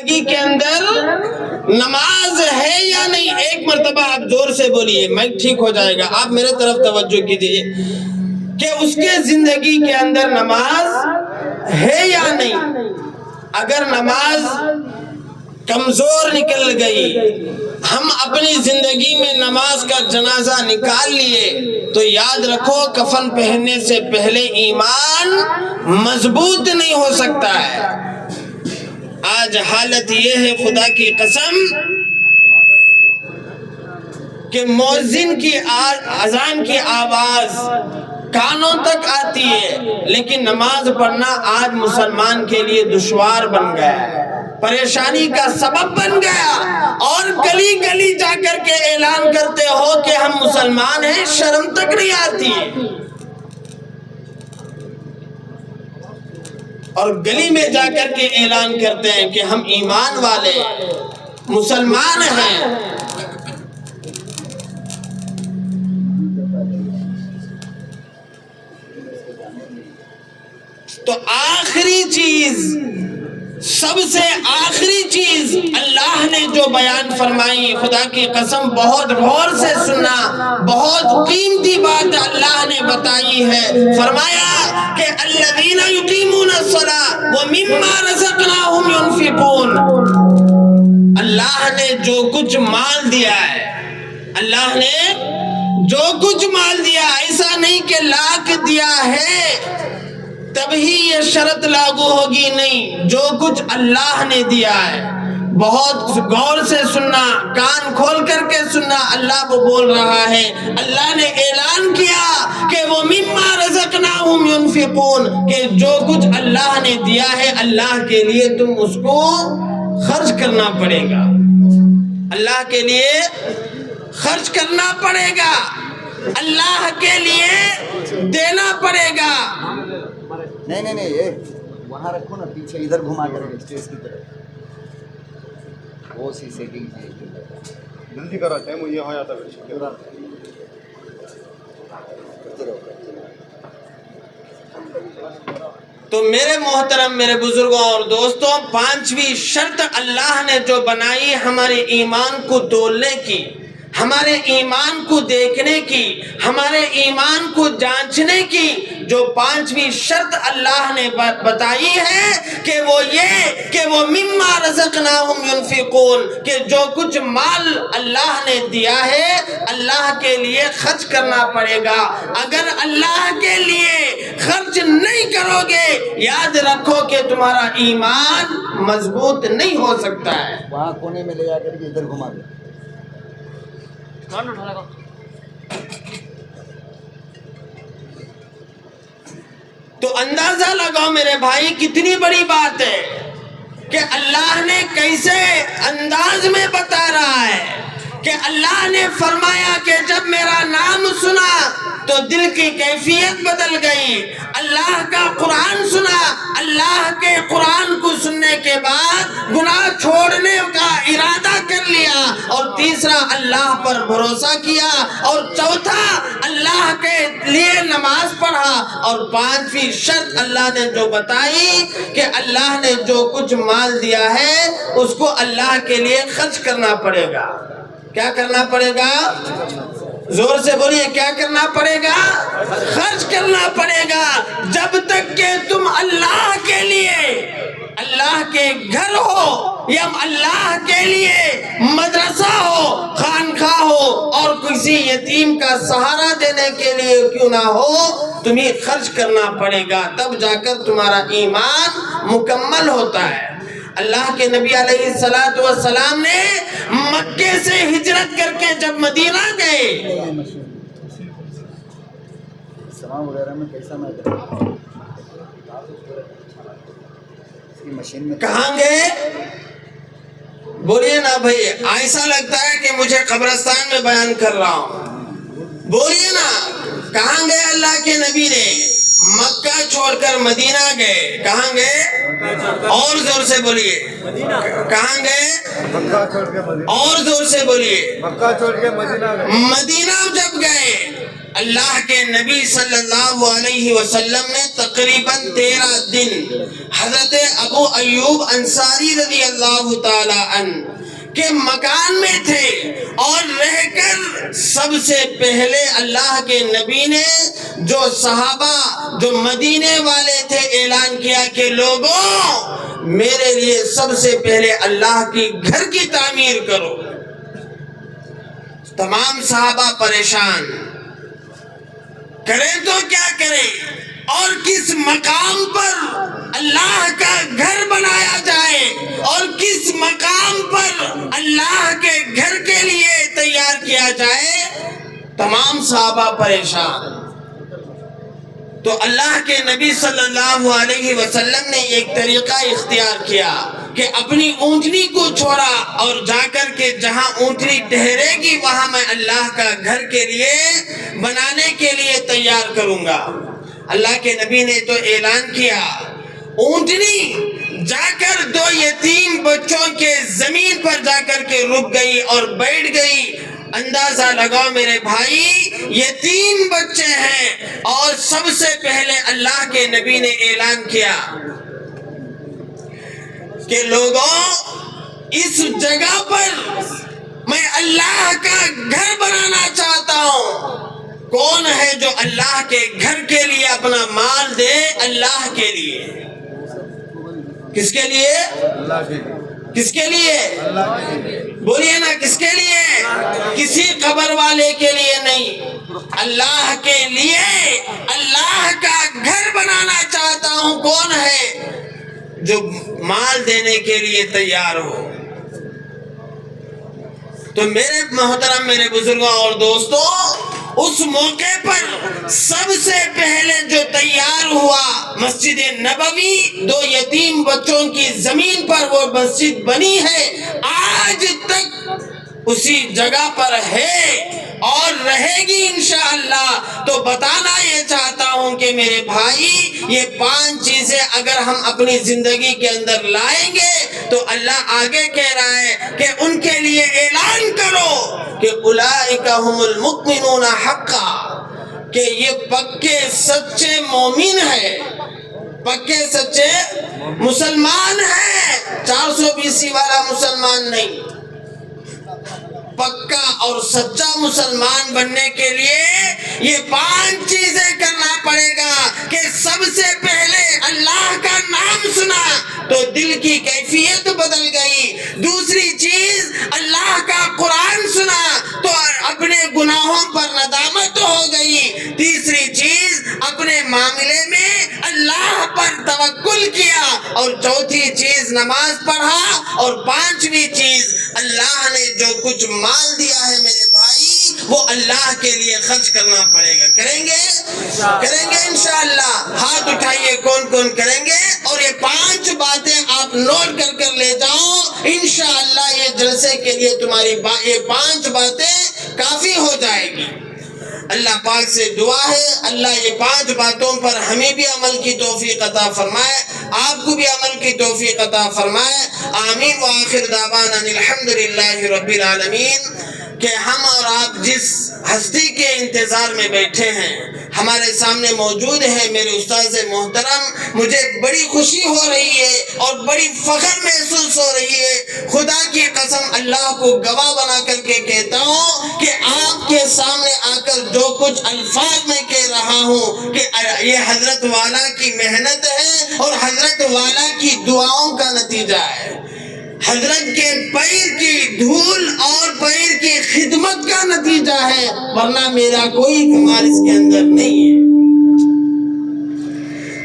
کے اندر نماز ہے یا نہیں؟ ایک مرتبہ آپ زور سے بولیے، مائک ٹھیک ہو جائے گا. آپ میرے طرف توجہ کیجیے کہ اس کے زندگی کے اندر نماز ہے یا نہیں. اگر نماز کمزور نکل گئی، ہم اپنی زندگی میں نماز کا جنازہ نکال لیے، تو یاد رکھو کفن پہننے سے پہلے ایمان مضبوط نہیں ہو سکتا ہے. آج حالت یہ ہے خدا کی قسم کہ مؤذن کی اذان کی آواز کانوں تک آتی ہے، لیکن نماز پڑھنا آج مسلمان کے لیے دشوار بن گیا ہے، پریشانی کا سبب بن گیا. اور گلی گلی جا کر کے اعلان کرتے ہو کہ ہم مسلمان ہیں، شرم تک نہیں آتی ہے. اور گلی میں جا کر کے اعلان کرتے ہیں کہ ہم ایمان والے مسلمان ہیں. تو آخری چیز، سب سے آخری چیز اللہ نے جو بیان فرمائی، خدا کی قسم بہت غور سے سننا، بہت قیمتی بات اللہ نے بتائی ہے. فرمایا کہ الذین یقیمون الصلاۃ ومما رزقناہم ينفقون. اللہ نے جو کچھ مال دیا ہے، اللہ نے جو کچھ مال دیا، ایسا نہیں کہ لاکھ دیا ہے تبھی یہ شرط لاگو ہوگی، نہیں، جو کچھ اللہ نے دیا ہے. بہت غور سے سننا، کان کھول کر کے سننا، اللہ وہ بول رہا ہے. اللہ نے اعلان کیا کہ وہ مما رزقناہم ينفقون، کہ جو کچھ اللہ نے دیا ہے اللہ کے لیے تم اس کو خرچ کرنا پڑے گا، اللہ کے لیے خرچ کرنا پڑے گا، اللہ کے لیے دینا پڑے گا. نہیں یہ وہاں رکھو نا، پیچھے ادھر گھما کر اسٹیج کی طرف، وہ سی سیٹنگ جلدی کراتے ہیں مجھے ہو جاتا ہے. تو میرے محترم، میرے بزرگوں اور دوستوں، پانچویں شرط اللہ نے جو بنائی ہمارے ایمان کو تولنے کی، ہمارے ایمان کو دیکھنے کی، ہمارے ایمان کو جانچنے کی، جو پانچویں شرط اللہ نے بتائی ہے کہ وہ یہ کہ وہ مما رزقناہم ينفقون، کہ جو کچھ مال اللہ نے دیا ہے اللہ کے لیے خرچ کرنا پڑے گا. اگر اللہ کے لیے خرچ نہیں کرو گے، یاد رکھو کہ تمہارا ایمان مضبوط نہیں ہو سکتا ہے. وہاں کونے میں لے جا کر کے ادھر گھما دیں. تو اندازہ لگاؤ میرے بھائی کتنی بڑی بات ہے کہ اللہ نے کیسے انداز میں بتا رہا ہے کہ اللہ نے فرمایا کہ جب میرا نام سنا تو دل کی کیفیت بدل گئی. اللہ کا قرآن سنا، اللہ کے قرآن کو سننے کے بعد گناہ چھوڑنے کا ارادہ کر لیا، اور تیسرا اللہ پر بھروسہ کیا، اور چوتھا اللہ کے لیے نماز پڑھا، اور پانچویں شرط اللہ نے جو بتائی کہ اللہ نے جو کچھ مال دیا ہے اس کو اللہ کے لیے خرچ کرنا پڑے گا. کیا کرنا پڑے گا؟ زور سے بولیے، کیا کرنا پڑے گا؟ خرچ کرنا پڑے گا. جب تک کہ تم اللہ کے لیے، اللہ کے گھر ہو یا اللہ کے لیے مدرسہ ہو، خانقاہ ہو، اور کسی یتیم کا سہارا دینے کے لیے کیوں نہ ہو، تمہیں خرچ کرنا پڑے گا، تب جا کر تمہارا ایمان مکمل ہوتا ہے. اللہ کے نبی علیہ السلام نے مکے سے ہجرت کر کے جب مدینہ گئے، سامان وغیرہ میں کیسا میں مشین میں کہاں گئے؟ بولیے نا بھائی، ایسا لگتا ہے کہ مجھے قبرستان میں بیان کر رہا ہوں. بولیے نا، کہاں گئے اللہ کے نبی نے؟ مکہ چھوڑ کر مدینہ گئے. کہاں گئے؟ اور زور سے بولیے. کہاں گئے؟ مکہ چھوڑ کے مدینہ. اور زور سے بولیے. مکہ چھوڑ کے مدینہ گئے. مدینہ جب گئے اللہ کے نبی صلی اللہ علیہ وسلم نے تقریباً 13 دن حضرت ابو ایوب انصاری رضی اللہ تعالی عنہ کے مکان میں تھے، اور رہ کر سب سے پہلے اللہ کے نبی نے جو صحابہ جو مدینے والے تھے اعلان کیا کہ لوگوں میرے لیے سب سے پہلے اللہ کی گھر کی تعمیر کرو۔ تمام صحابہ پریشان، کریں تو کیا کریں، اور کس مقام پر اللہ کا گھر بنایا جائے، اور کس مقام پر اللہ کے گھر کے لیے تیار کیا جائے۔ تمام صحابہ پریشان۔ تو اللہ کے نبی صلی اللہ علیہ وسلم نے ایک طریقہ اختیار کیا کہ اپنی اونٹنی کو چھوڑا اور جا کر کے جہاں اونٹنی ٹھہرے گی وہاں میں اللہ کا گھر کے لیے بنانے کے لیے تیار کروں گا۔ اللہ کے نبی نے تو اعلان کیا، اونٹنی جا کر 2 یتیم بچوں کے زمین پر جا کر کے رک گئی اور بیٹھ گئی۔ اندازہ لگاؤ میرے بھائی، یتیم بچے ہیں، اور سب سے پہلے اللہ کے نبی نے اعلان کیا کہ لوگوں اس جگہ پر میں اللہ کا گھر بنانا چاہتا ہوں۔ کون ہے جو اللہ کے گھر کے لیے اپنا مال دے؟ اللہ کے لیے۔ کس کے لیے؟ اللہ کے لیے۔ کس کے لیے؟ اللہ کے لیے۔ بولیے نا، کس کے لیے؟ کسی قبر والے کے لیے نہیں، اللہ کے لیے۔ اللہ کا گھر بنانا چاہتا ہوں۔ کون ہے جو مال دینے کے لیے تیار ہو؟ تو میرے محترم، میرے بزرگوں اور دوستوں، اس موقع پر سب سے پہلے جو تیار ہوا مسجد نبوی، 2 یتیم بچوں کی زمین پر وہ مسجد بنی ہے، آج تک اسی جگہ پر ہے اور رہے گی انشاءاللہ۔ تو بتانا یہ چاہتا ہوں کہ میرے بھائی، یہ 5 چیزیں اگر ہم اپنی زندگی کے اندر لائیں گے تو اللہ آگے کہہ رہا ہے کہ ان کے لیے اعلان کرو کہ اولئک ھم المؤمنون حقا، کہ یہ پکے سچے مومن ہے، پکے سچے مسلمان ہیں، 420 والا مسلمان نہیں۔ پکا اور سچا مسلمان بننے کے لیے یہ 5 چیزیں کرنا پڑے گا کہ سب سے پہلے اللہ کا نام سنا تو دل کی کیفیت بدل گئی۔ دوسری چیز، اللہ کا قرآن سنا تو اپنے گناہوں پر ندامت ہو گئی۔ تیسری چیز، اپنے معاملے میں اللہ پر توکل کیا، اور چوتھی چیز نماز پڑھا، اور 5ویں چیز، اللہ نے جو کچھ مال دیا ہے میرے بھائی وہ اللہ کے لیے خرچ کرنا پڑے گا۔ کریں گے؟ کریں گے انشاءاللہ۔ ہاتھ اٹھائیے کون کون کریں گے، اور یہ 5 باتیں آپ نوٹ کر کر لے جاؤ۔ انشاءاللہ یہ جلسے کے لیے تمہاری یہ 5 باتیں کافی ہو جائے گی۔ اللہ پاک سے دعا ہے اللہ یہ 5 باتوں پر ہمیں بھی عمل کی توفیق عطا فرمائے، آپ کو بھی عمل کی توفیق عطا فرمائے۔ آمین۔ وآخر دعوانا الحمدللہ رب العالمین۔ کہ ہم اور آپ جس ہستی کے انتظار میں بیٹھے ہیں، ہمارے سامنے موجود ہے میرے استاد محترم، مجھے بڑی خوشی ہو رہی ہے اور بڑی فخر محسوس ہو رہی ہے۔ خدا کی قسم اللہ کو گواہ بنا کر کے کہتا ہوں کہ آپ کے سامنے آ کر جو کچھ الفاظ میں کہہ رہا ہوں کہ یہ حضرت والا کی محنت ہے اور حضرت والا کی دعاؤں کا نتیجہ ہے، حضرت کے پیر کی دھول اور پیر کی خدمت کا نتیجہ ہے، ورنہ میرا کوئی کمال اس کے اندر نہیں ہے۔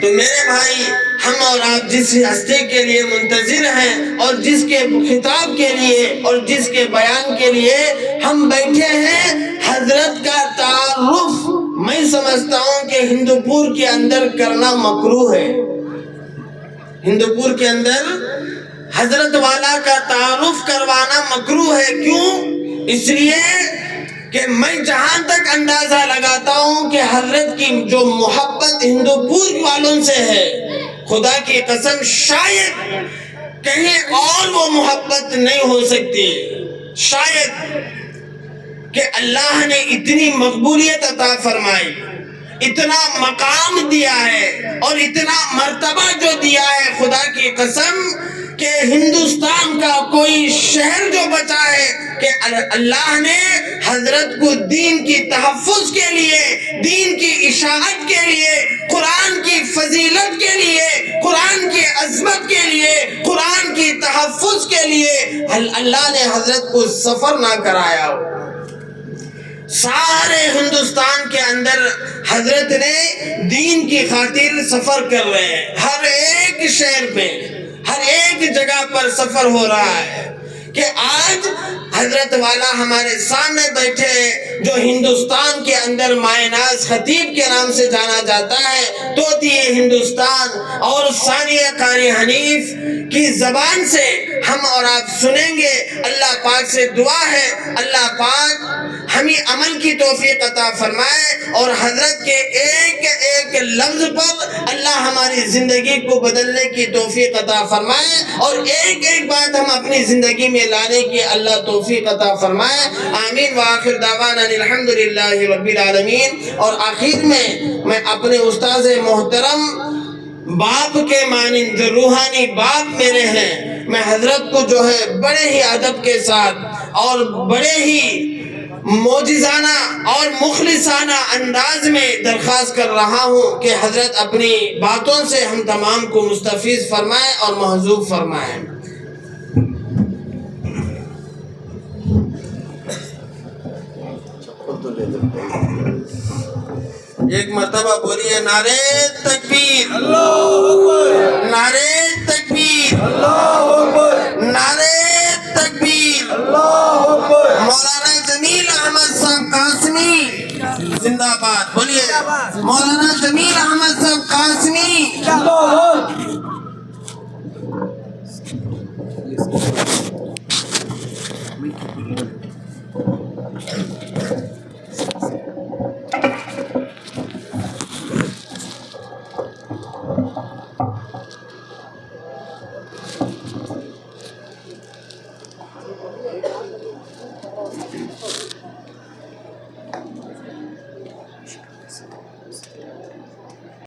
تو میرے بھائی، ہم اور آپ جس ہستی کے لیے منتظر ہیں اور جس کے خطاب کے لیے اور جس کے بیان کے لیے ہم بیٹھے ہیں، حضرت کا تعارف میں سمجھتا ہوں کہ ہندوپور کے اندر کرنا مکروہ ہے۔ ہندوپور کے اندر حضرت والا کا تعارف کروانا مکروہ ہے۔ کیوں؟ اس لیے کہ میں جہاں تک اندازہ لگاتا ہوں کہ حضرت کی جو محبت ہندوپور والوں سے ہے، خدا کی قسم شاید کہیں اور وہ محبت نہیں ہو سکتی، شاید کہ اللہ نے اتنی مقبولیت عطا فرمائی، اتنا مقام دیا ہے اور اتنا مرتبہ جو دیا ہے، خدا کی قسم کہ ہندوستان کا کوئی شہر جو بچا ہے کہ اللہ نے حضرت کو دین کی تحفظ کے لیے، دین کی اشاعت کے لیے، قرآن کی فضیلت کے لیے، قرآن کی عظمت کے لیے، قرآن کی تحفظ کے لیے اللہ نے حضرت کو سفر نہ کرایا ہو۔ سارے ہندوستان کے اندر حضرت نے دین کی خاطر سفر کر رہے ہیں، ہر ایک شہر پہ، ہر ایک جگہ پر سفر ہو رہا ہے کہ آج حضرت والا ہمارے سامنے بیٹھے ہیں، جو ہندوستان کے اندر مائے ناز خطیب کے نام سے جانا جاتا ہے، طوطی ہندوستان، اور ثانیہ قاری حنیف کی زبان سے ہم اور آپ سنیں گے۔ اللہ پاک سے دعا ہے اللہ پاک ہمیں عمل کی توفیق عطا فرمائے اور حضرت کے ایک ایک لفظ پر اللہ ہماری زندگی کو بدلنے کی توفیق عطا فرمائے اور ایک ایک بات ہم اپنی زندگی میں لانے کی اللہ توفیق عطا فرمائے۔ آمین وآخر دعوانا الحمدللہ رب العالمین۔ اور آخر میں اپنے استاذ محترم باپ کے مانند جو روحانی باپ میرے ہیں، میں حضرت کو جو ہے بڑے ہی ادب کے ساتھ اور بڑے ہی معجزانہ اور مخلصانہ انداز میں درخواست کر رہا ہوں کہ حضرت اپنی باتوں سے ہم تمام کو مستفیض فرمائے اور محظوظ فرمائے۔ ایک مرتبہ بولیے نعرہ تکبیر، نعرہ تکبیر، نعرہ تکبیر۔ مولانا جمیل احمد صاحب قاسمی زندہ باد، بولیے مولانا جمیل احمد صاحب قاسمی۔